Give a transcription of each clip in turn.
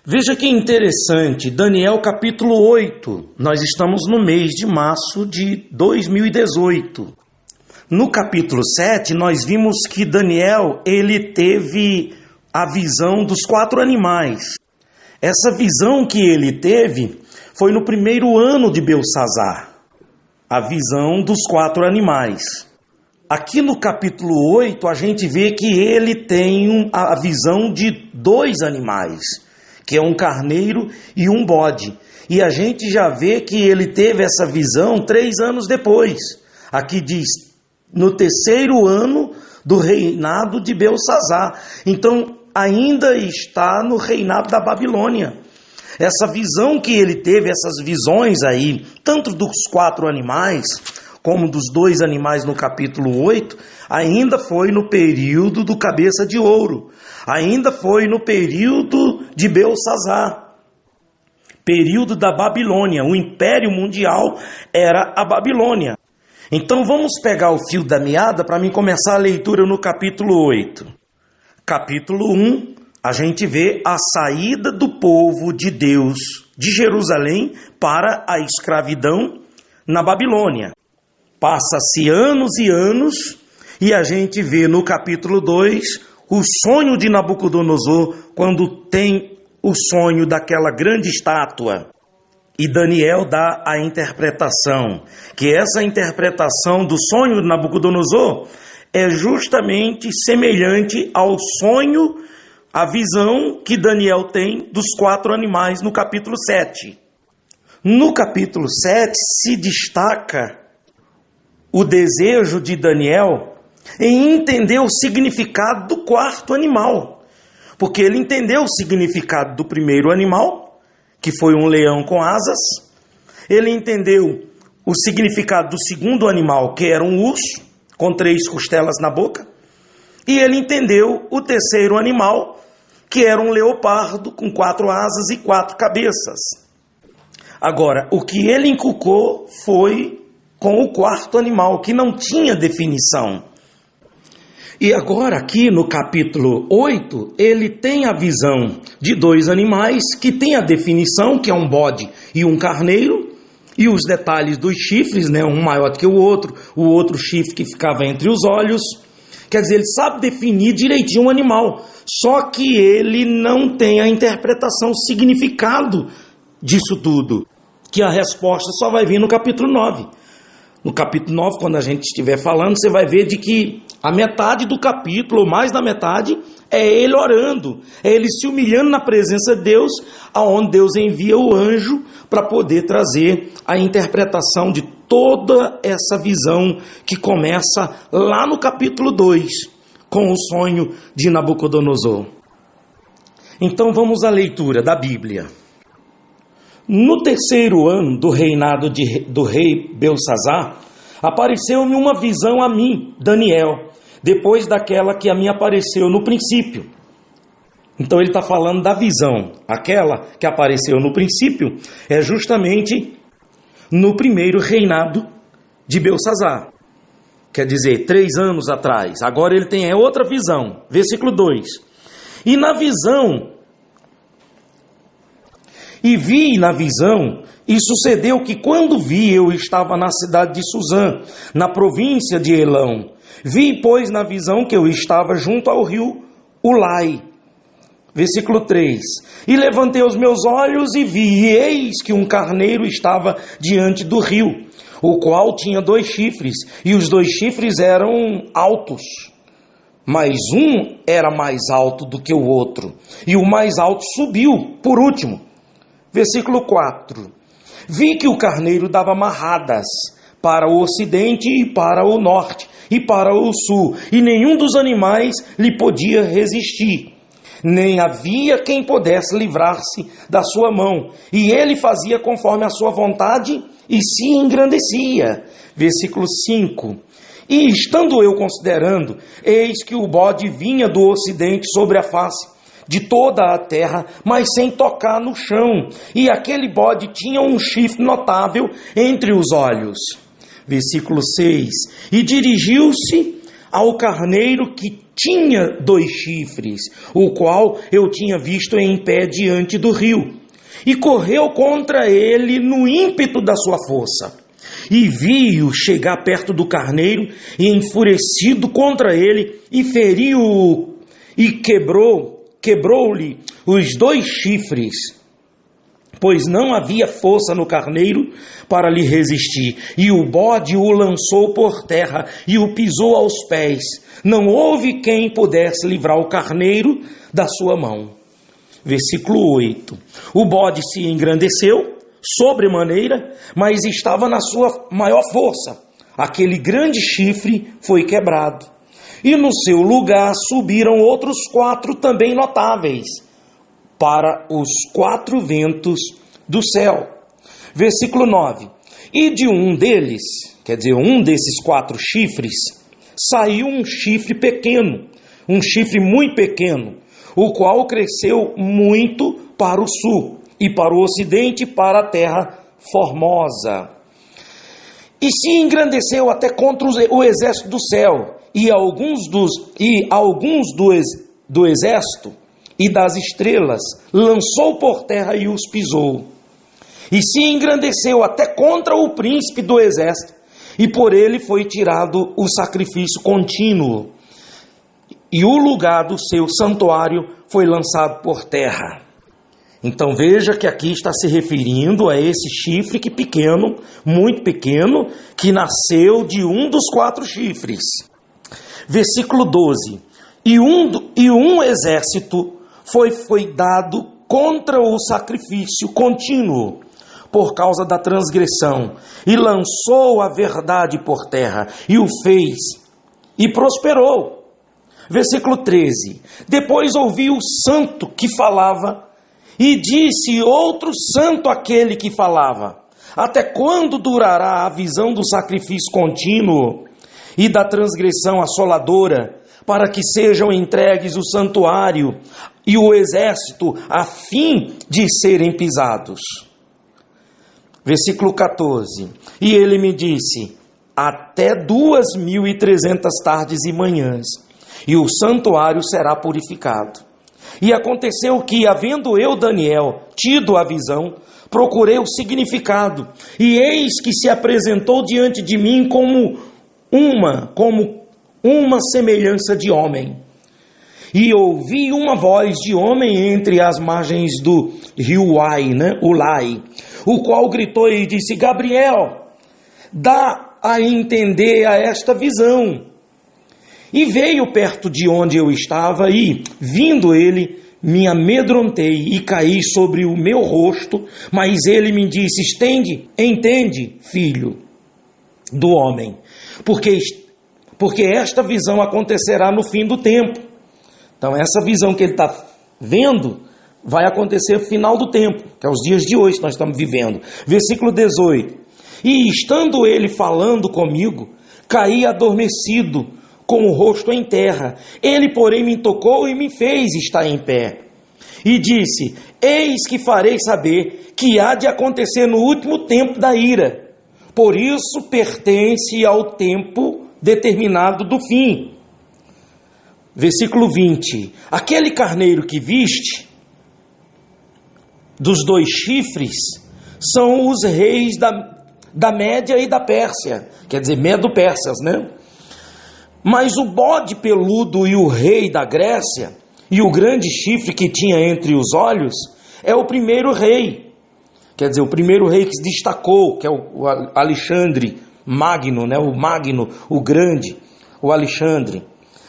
Veja que interessante, Daniel capítulo 8, nós estamos no mês de março de 2018. No capítulo 7, nós vimos que Daniel, ele teve a visão dos 4 animais. Essa visão que ele teve foi no primeiro ano de Belsassar, a visão dos 4 animais. Aqui no capítulo 8, a gente vê que ele tem a visão de 2 animais, que é um carneiro e um bode. E a gente já vê que ele teve essa visão 3 anos depois. Aqui diz, no 3º ano do reinado de Belsassar. Então, ainda está no reinado da Babilônia. Essa visão que ele teve, essas visões aí, tanto dos 4 animais, como dos 2 animais no capítulo 8, ainda foi no período do cabeça de ouro. Ainda foi no período de Belsassar, período da Babilônia. O império mundial era a Babilônia. Então vamos pegar o fio da meada para mim começar a leitura no capítulo 8. Capítulo 1, a gente vê a saída do povo de Deus de Jerusalém para a escravidão na Babilônia. Passa-se anos e anos e a gente vê no capítulo 2 o sonho de Nabucodonosor, quando tem o sonho daquela grande estátua. E Daniel dá a interpretação, que essa interpretação do sonho de Nabucodonosor é justamente semelhante ao sonho, a visão que Daniel tem dos 4 animais no capítulo 7. No capítulo 7 se destaca o desejo de Daniel em entender o significado do 4º animal, porque ele entendeu o significado do primeiro animal, que foi um leão com asas, ele entendeu o significado do 2º animal, que era um urso, com 3 costelas na boca, e ele entendeu o 3º animal, que era um leopardo com 4 asas e 4 cabeças. Agora, o que ele inculcou foi com o 4º animal, que não tinha definição. E agora aqui no capítulo 8, ele tem a visão de 2 animais que tem a definição, que é um bode e um carneiro, e os detalhes dos chifres, né, um maior do que o outro chifre que ficava entre os olhos. Quer dizer, ele sabe definir direitinho um animal, só que ele não tem a interpretação, o significado disso tudo, que a resposta só vai vir no capítulo 9. No capítulo 9, quando a gente estiver falando, você vai ver de que a metade do capítulo, ou mais da metade, é ele orando, é ele se humilhando na presença de Deus, aonde Deus envia o anjo para poder trazer a interpretação de toda essa visão que começa lá no capítulo 2, com o sonho de Nabucodonosor. Então vamos à leitura da Bíblia. No 3º ano do reinado do rei Belsassar, apareceu-me uma visão a mim, Daniel, depois daquela que a mim apareceu no princípio. Então ele está falando da visão. Aquela que apareceu no princípio é justamente no primeiro reinado de Belsassar. Quer dizer, 3 anos atrás. Agora ele tem outra visão. Versículo 2. E na visão... E vi na visão, e sucedeu que quando vi, eu estava na cidade de Suzã, na província de Elão. Vi, pois, na visão que eu estava junto ao rio Ulai. Versículo 3. E levantei os meus olhos e vi, e eis que um carneiro estava diante do rio, o qual tinha 2 chifres, e os 2 chifres eram altos. Mas um era mais alto do que o outro, e o mais alto subiu, por último. Versículo 4. Vi que o carneiro dava marradas para o ocidente e para o norte e para o sul, e nenhum dos animais lhe podia resistir, nem havia quem pudesse livrar-se da sua mão, e ele fazia conforme a sua vontade e se engrandecia. Versículo 5. E estando eu considerando, eis que o bode vinha do ocidente sobre a face de toda a terra, mas sem tocar no chão, e aquele bode tinha um chifre notável entre os olhos. Versículo 6. E dirigiu-se ao carneiro que tinha 2 chifres, o qual eu tinha visto em pé diante do rio, e correu contra ele no ímpeto da sua força. E vi-o chegar perto do carneiro, e enfurecido contra ele, e feriu-o, e quebrou-lhe os 2 chifres, pois não havia força no carneiro para lhe resistir. E o bode o lançou por terra, e o pisou aos pés. Não houve quem pudesse livrar o carneiro da sua mão. Versículo 8. O bode se engrandeceu sobremaneira, mas estava na sua maior força. Aquele grande chifre foi quebrado. E no seu lugar subiram outros 4 também notáveis, para os 4 ventos do céu. Versículo 9. E de um deles, quer dizer, um desses 4 chifres, saiu um chifre pequeno, um chifre muito pequeno, o qual cresceu muito para o sul, e para o ocidente, para a terra formosa. E se engrandeceu até contra o exército do céu, e alguns do exército e das estrelas, lançou por terra e os pisou. E se engrandeceu até contra o príncipe do exército, e por ele foi tirado o sacrifício contínuo, e o lugar do seu santuário foi lançado por terra. Então veja que aqui está se referindo a esse chifre que pequeno, muito pequeno, que nasceu de um dos 4 chifres. Versículo 12. E um exército foi dado contra o sacrifício contínuo, por causa da transgressão, e lançou a verdade por terra, e o fez, e prosperou. Versículo 13. Depois ouvi o santo que falava, e disse outro santo àquele que falava: até quando durará a visão do sacrifício contínuo e da transgressão assoladora, para que sejam entregues o santuário e o exército, a fim de serem pisados? Versículo 14. E ele me disse: até 2.300 tardes e manhãs, e o santuário será purificado. E aconteceu que, havendo eu, Daniel, tido a visão, procurei o significado, e eis que se apresentou diante de mim como uma semelhança de homem. E ouvi uma voz de homem entre as margens do rio Ulai, o qual gritou e disse: Gabriel, dá a entender a esta visão. E veio perto de onde eu estava, e, vindo ele, me amedrontei e caí sobre o meu rosto, mas ele me disse: entende, filho do homem, porque esta visão acontecerá no fim do tempo. Então essa visão que ele está vendo vai acontecer no final do tempo, que é os dias de hoje que nós estamos vivendo. Versículo 18. E estando ele falando comigo, caí adormecido, com o rosto em terra. Ele, porém, me tocou e me fez estar em pé. E disse: eis que farei saber que há de acontecer no último tempo da ira. Por isso pertence ao tempo determinado do fim. Versículo 20. Aquele carneiro que viste, dos 2 chifres, são os reis da Média e da Pérsia. Quer dizer, Medo-Persas, né? Mas o bode peludo e o rei da Grécia, e o grande chifre que tinha entre os olhos, é o primeiro rei. Quer dizer, o primeiro rei que se destacou, que é o Alexandre Magno, né? O Magno, o grande, o Alexandre.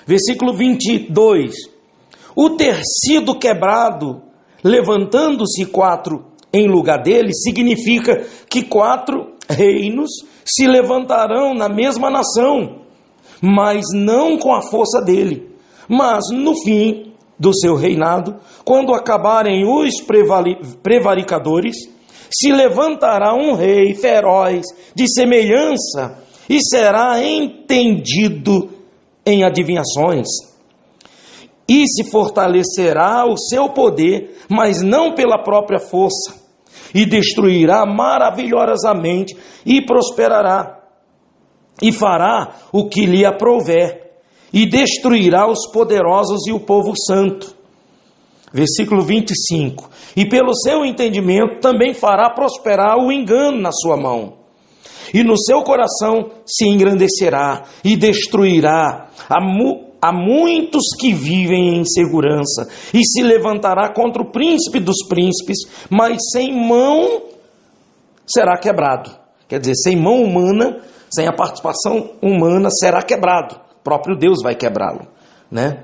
Versículo 22. O ter sido quebrado, levantando-se 4 em lugar dele, significa que 4 reinos se levantarão na mesma nação, mas não com a força dele. Mas no fim do seu reinado, quando acabarem os prevaricadores, se levantará um rei feroz de semelhança e será entendido em adivinhações. E se fortalecerá o seu poder, mas não pela própria força, e destruirá maravilhosamente e prosperará, e fará o que lhe aprouver, e destruirá os poderosos e o povo santo. Versículo 25. E pelo seu entendimento também fará prosperar o engano na sua mão. E no seu coração se engrandecerá e destruirá a muitos que vivem em segurança. E se levantará contra o príncipe dos príncipes, mas sem mão será quebrado. Quer dizer, sem mão humana, sem a participação humana, será quebrado. O próprio Deus vai quebrá-lo, né?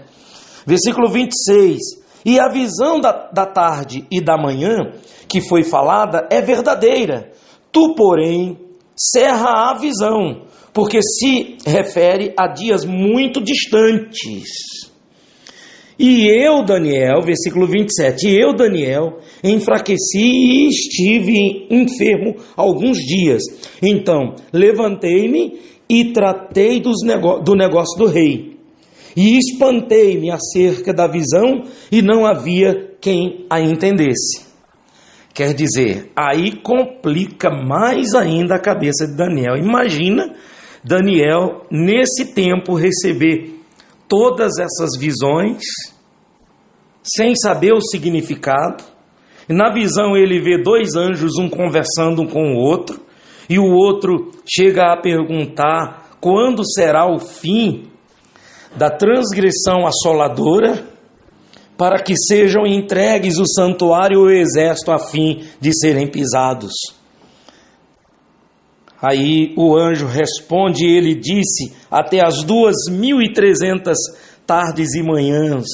Versículo 26. E a visão da tarde e da manhã, que foi falada, é verdadeira. Tu, porém, cerra a visão, porque se refere a dias muito distantes. E eu, Daniel, versículo 27, e eu, Daniel, enfraqueci e estive enfermo alguns dias. Então, levantei-me e tratei do negócio do rei. E espantei-me acerca da visão e não havia quem a entendesse. Quer dizer, aí complica mais ainda a cabeça de Daniel. Imagina Daniel, nesse tempo, receber todas essas visões, sem saber o significado. E na visão ele vê dois anjos, um conversando com o outro, e o outro chega a perguntar quando será o fim da transgressão assoladora, para que sejam entregues o santuário e o exército a fim de serem pisados. Aí o anjo responde, e ele disse, até as 2.300 tardes e manhãs,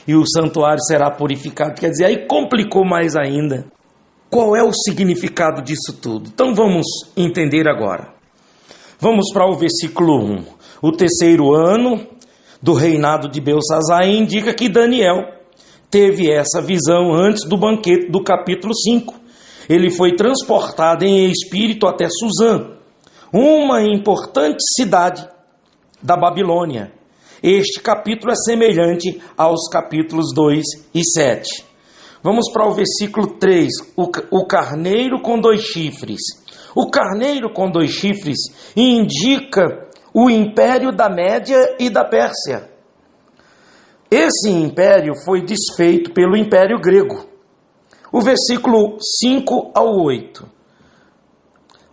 e o santuário será purificado. Quer dizer, aí complicou mais ainda. Qual é o significado disso tudo? Então vamos entender agora. Vamos para o versículo 1. O terceiro ano do reinado de Belsazzar indica que Daniel teve essa visão antes do banquete do capítulo 5. Ele foi transportado em espírito até Suzã, uma importante cidade da Babilônia. Este capítulo é semelhante aos capítulos 2 e 7. Vamos para o versículo 3, o carneiro com 2 chifres. O carneiro com 2 chifres indica o império da Média e da Pérsia. Esse império foi desfeito pelo império grego. O versículo 5 ao 8.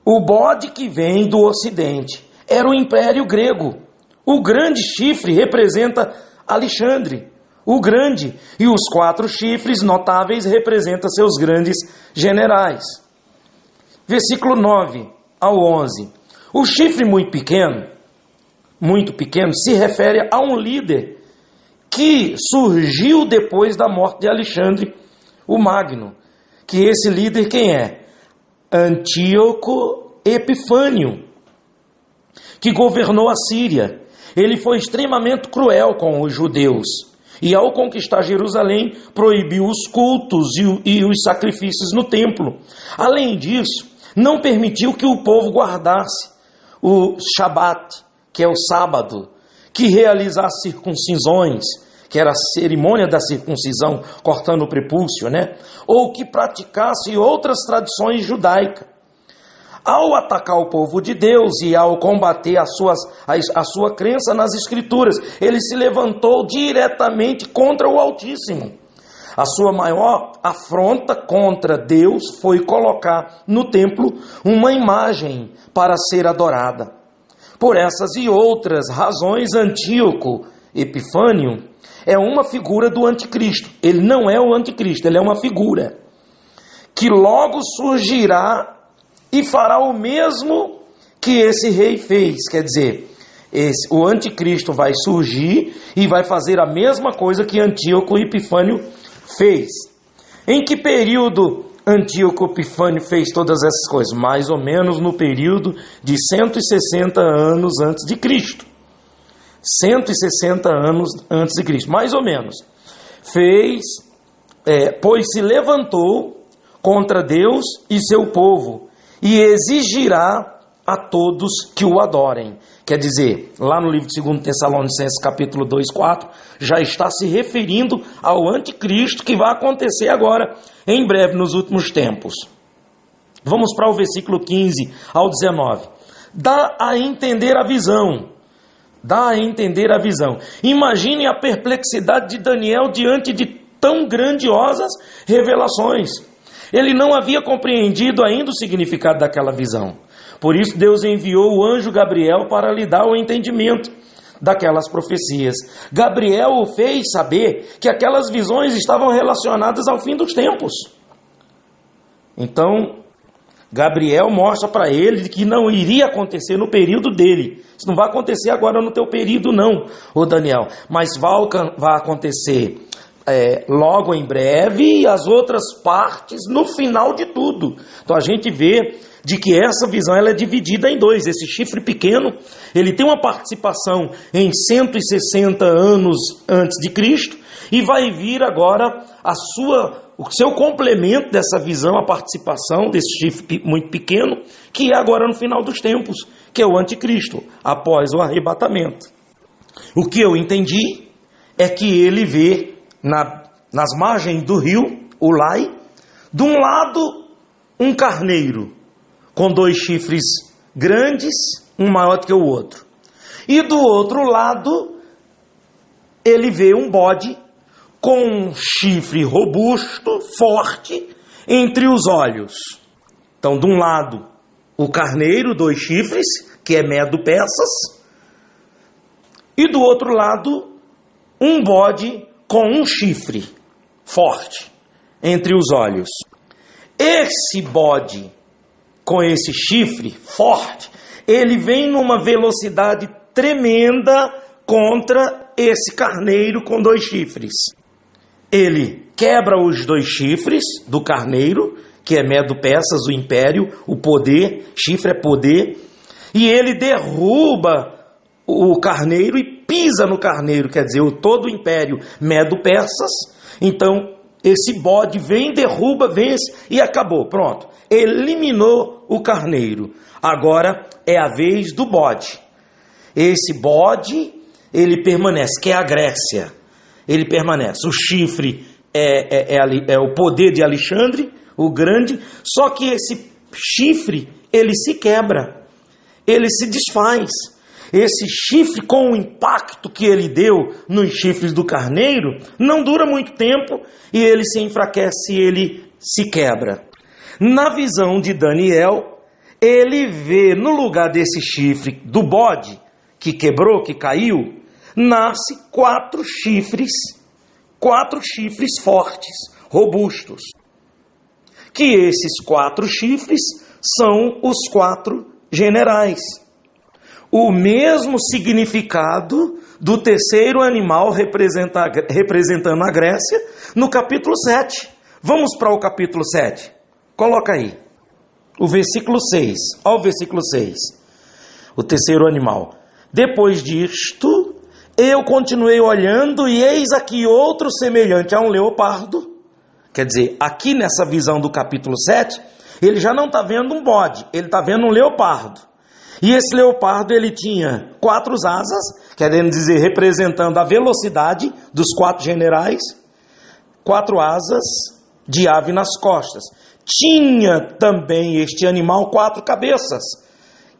O bode que vem do ocidente era o império grego. O grande chifre representa Alexandre, o grande, e os 4 chifres notáveis representam seus grandes generais. Versículo 9 ao 11. O chifre muito pequeno, se refere a um líder que surgiu depois da morte de Alexandre o Magno. Que esse líder quem é? Antíoco Epifânio, que governou a Síria. Ele foi extremamente cruel com os judeus e ao conquistar Jerusalém proibiu os cultos e os sacrifícios no templo. Além disso, não permitiu que o povo guardasse o Shabat, que é o sábado, que realizasse circuncisões, que era a cerimônia da circuncisão, cortando o prepúcio, né? Ou que praticasse outras tradições judaicas. Ao atacar o povo de Deus e ao combater a sua crença nas Escrituras, ele se levantou diretamente contra o Altíssimo. A sua maior afronta contra Deus foi colocar no templo uma imagem para ser adorada. Por essas e outras razões, Antíoco Epifânio é uma figura do anticristo. Ele não é o anticristo, ele é uma figura que logo surgirá e fará o mesmo que esse rei fez. Quer dizer, o anticristo vai surgir e vai fazer a mesma coisa que Antíoco Epifânio fez. Em que período Antíoco Epifânio fez todas essas coisas? Mais ou menos no período de 160 anos antes de Cristo. 160 anos antes de Cristo, mais ou menos. Pois se levantou contra Deus e seu povo, e exigirá a todos que o adorem. Quer dizer, lá no livro de 2 Tessalonicenses, capítulo 2, 4, já está se referindo ao anticristo que vai acontecer agora, em breve, nos últimos tempos. Vamos para o versículo 15 ao 19. Dá a entender a visão. dá a entender a visão. Imagine a perplexidade de Daniel diante de tão grandiosas revelações. Ele não havia compreendido ainda o significado daquela visão. Por isso Deus enviou o anjo Gabriel para lhe dar o entendimento daquelas profecias. Gabriel o fez saber que aquelas visões estavam relacionadas ao fim dos tempos. Então, Gabriel mostra para ele que não iria acontecer no período dele. Isso não vai acontecer agora no teu período não, ô Daniel. Mas vai acontecer logo em breve, e as outras partes no final de tudo. Então a gente vê de que essa visão ela é dividida em dois. Esse chifre pequeno, ele tem uma participação em 160 anos antes de Cristo, e vai vir agora o seu complemento dessa visão, a participação desse chifre muito pequeno, que é agora no final dos tempos, que é o anticristo, após o arrebatamento. O que eu entendi é que ele vê nas margens do rio, Ulai, de um lado um carneiro, com 2 chifres grandes, um maior do que o outro. E do outro lado, ele vê um bode com um chifre robusto, forte, entre os olhos. Então, de um lado, o carneiro, 2 chifres, que é Medo-Persas, e do outro lado, um bode com um chifre forte, entre os olhos. Esse bode com esse chifre forte, ele vem numa velocidade tremenda contra esse carneiro com 2 chifres. Ele quebra os 2 chifres do carneiro, que é Medo-Persas, o império, o poder, chifre é poder, e ele derruba o carneiro e pisa no carneiro, quer dizer, todo o império Medo-Persas. Então, esse bode vem, derruba, vence e acabou, pronto. Eliminou o carneiro. Agora é a vez do bode. Esse bode, ele permanece, que é a Grécia. Ele permanece. O chifre é o poder de Alexandre, o grande, só que esse chifre, ele se quebra, ele se desfaz. Esse chifre, com o impacto que ele deu nos chifres do carneiro, não dura muito tempo e ele se enfraquece e ele se quebra. Na visão de Daniel, ele vê no lugar desse chifre do bode, que quebrou, que caiu, nasce 4 chifres fortes, robustos. Que esses 4 chifres são os 4 generais. O mesmo significado do terceiro animal representando a Grécia no capítulo 7. Vamos para o capítulo 7. Coloca aí. O versículo 6. Olha o versículo 6. O terceiro animal. Depois disto, eu continuei olhando e eis aqui outro semelhante a um leopardo. Quer dizer, aqui nessa visão do capítulo 7, ele já não está vendo um bode, ele está vendo um leopardo. E esse leopardo, ele tinha 4 asas, querendo dizer, representando a velocidade dos 4 generais, 4 asas de ave nas costas. Tinha também este animal 4 cabeças,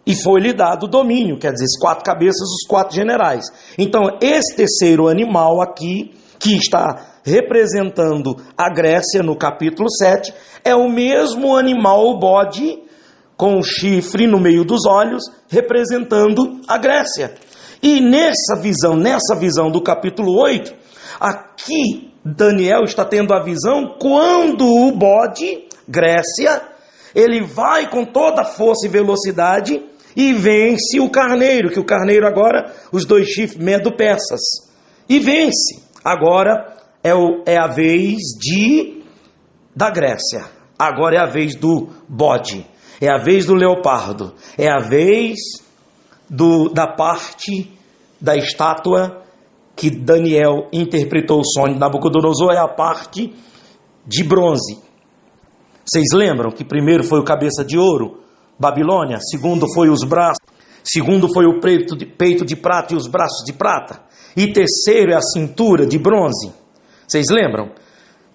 e foi-lhe dado domínio, quer dizer, 4 cabeças, os 4 generais. Então, esse terceiro animal aqui, que está representando a Grécia no capítulo 7, é o mesmo animal, o bode, com o chifre no meio dos olhos, representando a Grécia. E nessa visão do capítulo 8, aqui Daniel está tendo a visão quando o bode, Grécia, ele vai com toda a força e velocidade e vence o carneiro, que o carneiro agora, os 2 chifres, Medo-Persas, e vence. Agora é a vez da Grécia, agora é a vez do bode. É a vez do leopardo, é a vez da parte da estátua que Daniel interpretou o sonho de Nabucodonosor, é a parte de bronze. Vocês lembram que primeiro foi o cabeça de ouro, Babilônia, segundo foi os braços, segundo foi o peito de prata e os braços de prata, e terceiro é a cintura de bronze. Vocês lembram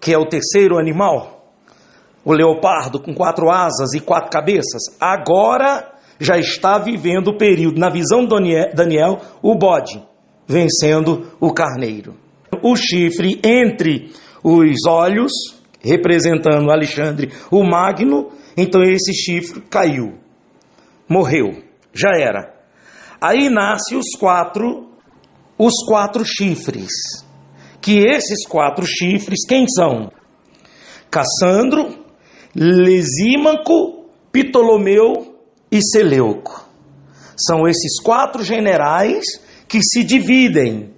que é o terceiro animal? O leopardo com 4 asas e 4 cabeças. Agora já está vivendo o período, na visão de Daniel, o bode, vencendo o carneiro. O chifre entre os olhos, representando Alexandre o Magno, então esse chifre caiu, morreu, já era. Aí nasce os quatro chifres, que esses 4 chifres, quem são? Cassandro, Lisímaco, Ptolomeu e Seleuco. São esses 4 generais que se dividem.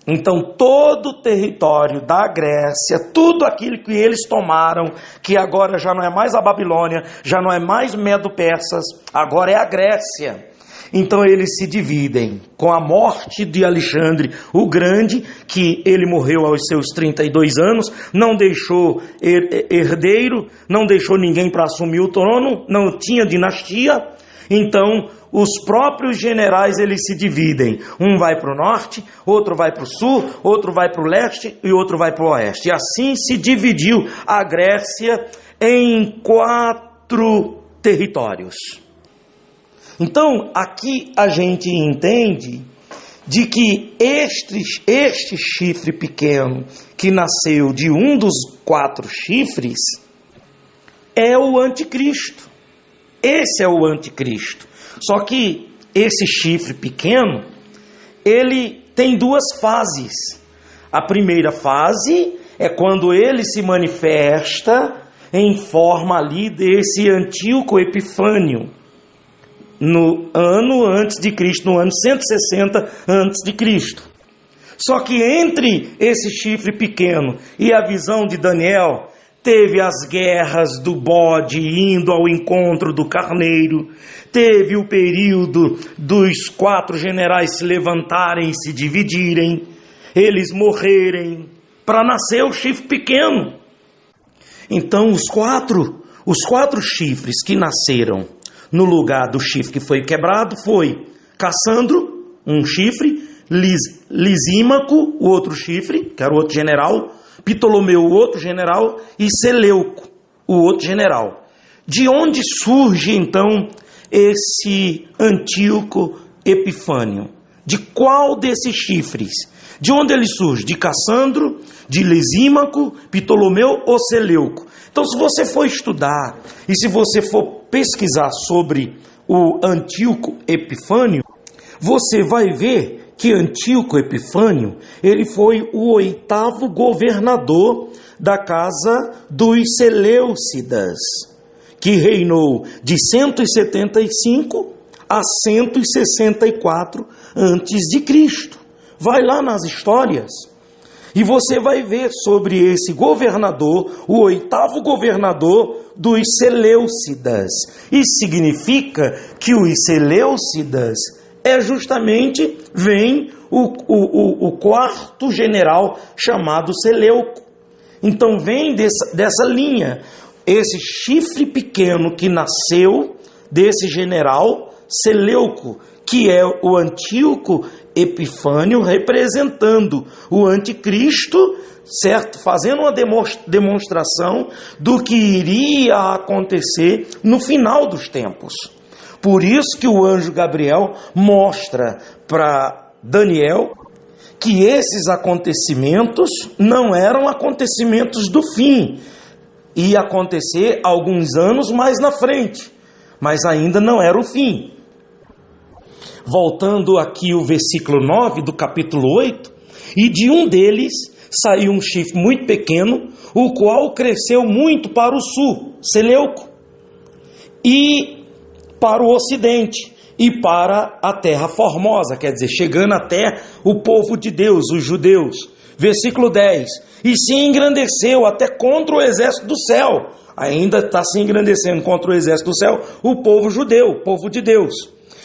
Então todo o território da Grécia, tudo aquilo que eles tomaram, que agora já não é mais a Babilônia, já não é mais Medo-Persas, agora é a Grécia. Então eles se dividem. Com a morte de Alexandre o Grande, que ele morreu aos seus 32 anos, não deixou herdeiro, não deixou ninguém para assumir o trono, não tinha dinastia. Então os próprios generais eles se dividem. Um vai para o norte, outro vai para o sul, outro vai para o leste e outro vai para o oeste. E assim se dividiu a Grécia em 4 territórios. Então, aqui a gente entende de que este chifre pequeno, que nasceu de um dos 4 chifres, é o anticristo. Esse é o anticristo. Só que esse chifre pequeno, ele tem 2 fases. A primeira fase é quando ele se manifesta em forma ali desse Antíoco Epifânio, no ano antes de Cristo, no ano 160 antes de Cristo. Só que entre esse chifre pequeno e a visão de Daniel, teve as guerras do bode indo ao encontro do carneiro, teve o período dos 4 generais se levantarem e se dividirem, eles morrerem, para nascer o chifre pequeno. Então os quatro chifres que nasceram no lugar do chifre que foi quebrado foi Cassandro, um chifre, Lisímaco, o outro chifre, que era o outro general, Ptolomeu, o outro general, e Seleuco, o outro general. De onde surge então esse Antíoco Epifânio? De qual desses chifres? De onde ele surge? De Cassandro, de Lisímaco, Ptolomeu ou Seleuco? Então, se você for estudar e se você for pesquisar sobre o Antíoco Epifânio, você vai ver que Antíoco Epifânio, ele foi o 8º governador da casa dos Seleucidas, que reinou de 175 a 164 antes de Cristo. Vai lá nas histórias e você vai ver sobre esse governador, o 8º governador dos Seleucidas. Isso significa que os Seleucidas justamente vem o 4º general chamado Seleuco. Então vem dessa linha, esse chifre pequeno que nasceu desse general Seleuco, que é o Antíoco Epifânio, representando o anticristo, certo? Fazendo uma demonstração do que iria acontecer no final dos tempos. Por isso que o anjo Gabriel mostra para Daniel que esses acontecimentos não eram acontecimentos do fim. Ia acontecer alguns anos mais na frente, mas ainda não era o fim. Voltando aqui o versículo 9 do capítulo 8, e de um deles saiu um chifre muito pequeno, o qual cresceu muito para o sul, Seleuco, e para o ocidente, e para a terra formosa, quer dizer, chegando até o povo de Deus, os judeus. Versículo 10, e se engrandeceu até contra o exército do céu, ainda está se engrandecendo contra o exército do céu, o povo judeu, o povo de Deus,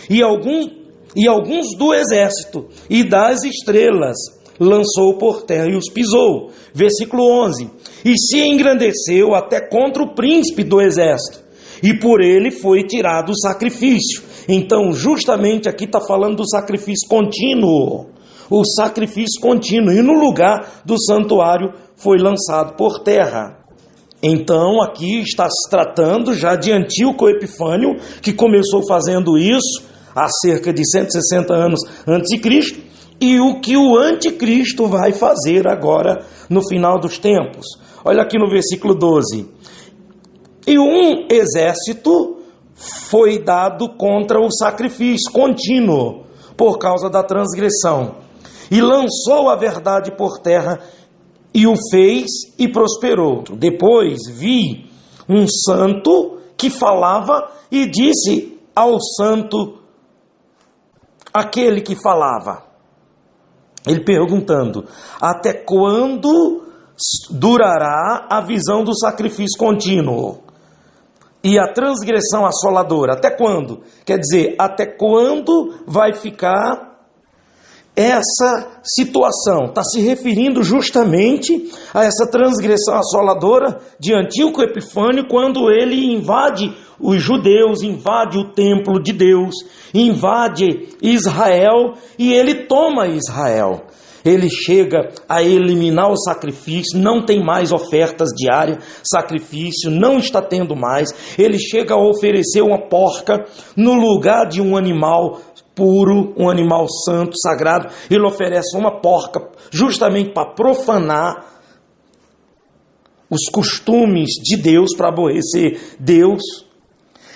e alguns do exército e das estrelas lançou por terra e os pisou. Versículo 11, e se engrandeceu até contra o príncipe do exército, e por ele foi tirado o sacrifício. Então justamente aqui está falando do sacrifício contínuo, o sacrifício contínuo, e no lugar do santuário foi lançado por terra. Então aqui está se tratando já de Antíoco Epifânio, que começou fazendo isso há cerca de 160 anos antes de Cristo, e o que o anticristo vai fazer agora no final dos tempos. Olha aqui no versículo 12. E um exército foi dado contra o sacrifício contínuo por causa da transgressão, e lançou a verdade por terra, e o fez e prosperou. Depois vi um santo que falava e disse ao santo, aquele que falava, ele perguntando, até quando durará a visão do sacrifício contínuo e a transgressão assoladora? Até quando? Quer dizer, até quando vai ficar essa situação? Está se referindo justamente a essa transgressão assoladora de Antíoco Epifânio, quando ele invade os judeus, invade o templo de Deus, invade Israel e ele toma Israel. Ele chega a eliminar o sacrifício, não tem mais ofertas diárias, sacrifício não está tendo mais. Ele chega a oferecer uma porca no lugar de um animal puro, um animal santo, sagrado. Ele oferece uma porca justamente para profanar os costumes de Deus, para aborrecer Deus.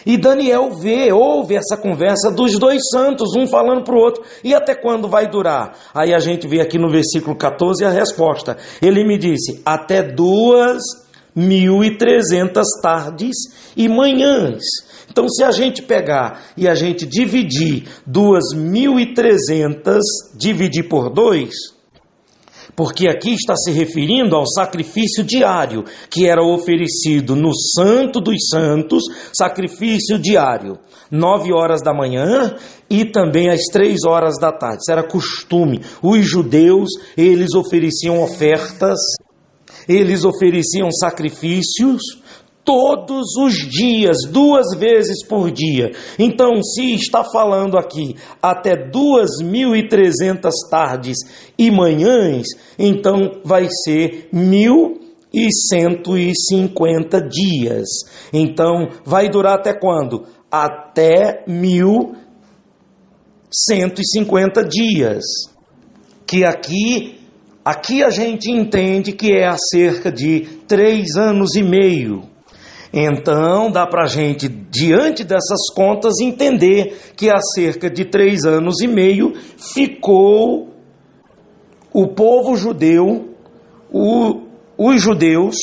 E Daniel ouve essa conversa dos dois santos, um falando para o outro. E até quando vai durar? Aí a gente vê aqui no versículo 14 a resposta. Ele me disse, até 2.300 tardes e manhãs. Então, se a gente pegar e a gente dividir 2.300, dividir por 2, porque aqui está se referindo ao sacrifício diário, que era oferecido no Santo dos Santos, sacrifício diário, 9 horas da manhã e também às 3 horas da tarde. Isso era costume. Os judeus, eles ofereciam ofertas, eles ofereciam sacrifícios, todos os dias, 2 vezes por dia. Então, se está falando aqui até 2.300 tardes e manhãs, então vai ser 1.150 dias. Então, vai durar até quando? Até 1.150 dias. Que aqui a gente entende que é acerca de 3 anos e meio. Então, dá para a gente, diante dessas contas, entender que há cerca de 3 anos e meio ficou o povo judeu, os judeus,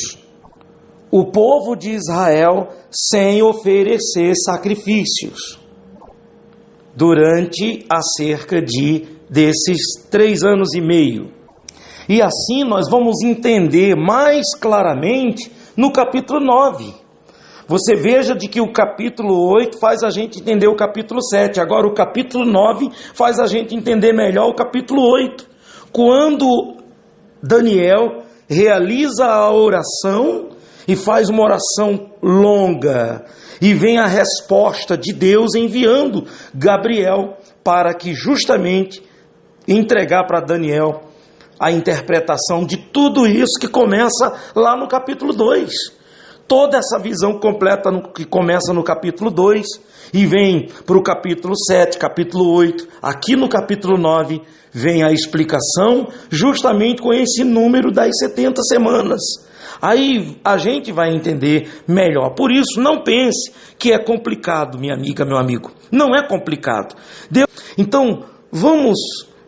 o povo de Israel, sem oferecer sacrifícios, durante acerca desses 3 anos e meio. E assim nós vamos entender mais claramente no capítulo 9. Você veja de que o capítulo 8 faz a gente entender o capítulo 7. Agora o capítulo 9 faz a gente entender melhor o capítulo 8. Quando Daniel realiza a oração e faz uma oração longa, e vem a resposta de Deus enviando Gabriel para que justamente entregar para Daniel a interpretação de tudo isso que começa lá no capítulo 2. Toda essa visão completa que começa no capítulo 2 e vem para o capítulo 7, capítulo 8, aqui no capítulo 9, vem a explicação justamente com esse número das 70 semanas. Aí a gente vai entender melhor. Por isso, não pense que é complicado, minha amiga, meu amigo. Não é complicado. Então, vamos,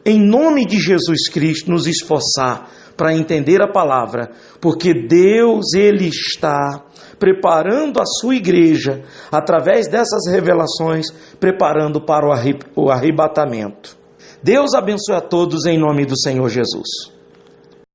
em nome de Jesus Cristo, nos esforçar para entender a palavra, porque Deus, Ele está preparando a sua igreja, através dessas revelações, preparando para o arrebatamento. Deus abençoe a todos em nome do Senhor Jesus.